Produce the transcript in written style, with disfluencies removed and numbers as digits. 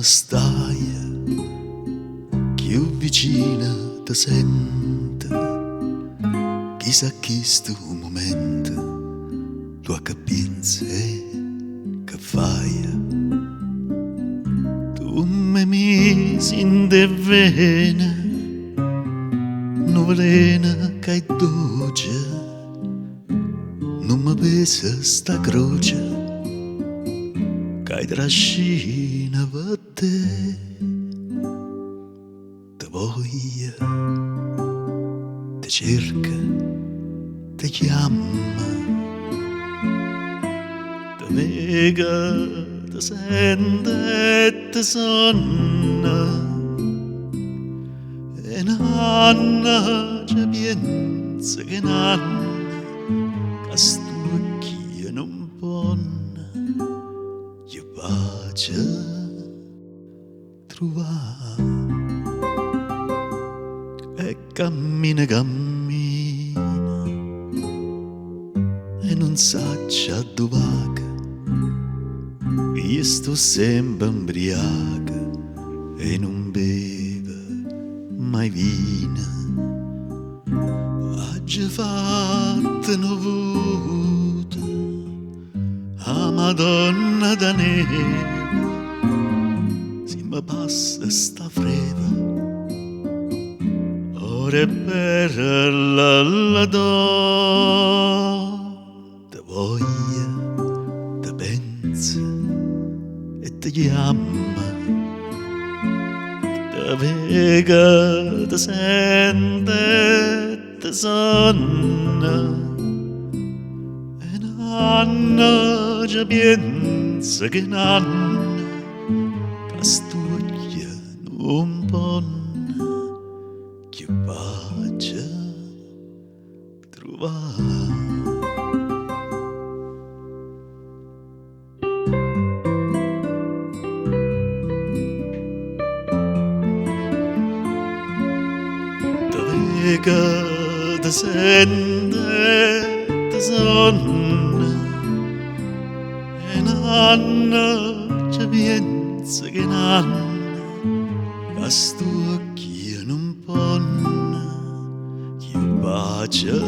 stai più vicina ti sento, chissà chi sto momento tu capienza che fai. Tu mi misi in de vena, non velena che è dolce, non mi pesa sta croce che trascina per te. Te voglia, te cerca, te chiama, te vega, te sente e te sonna. E nanna ci pensa che nanna che sto occhio non ponna gli pace trovare. E cammina, cammina e non saccia dove vaga. Io sto sempre ubriaca e non beve mai vino. Oggi fatta una volta a Madonna da neve, si mi passa sta freva. Ora per la do, te voglia, te pensa e te chiama, te vega, te sente, te sonna. E nanna già pensa che nanna che stuglia non ponna che pace trovare. Te vega, te sente, te sonna. E nanna ci pensa che nanna che sto occhio non ponna che pace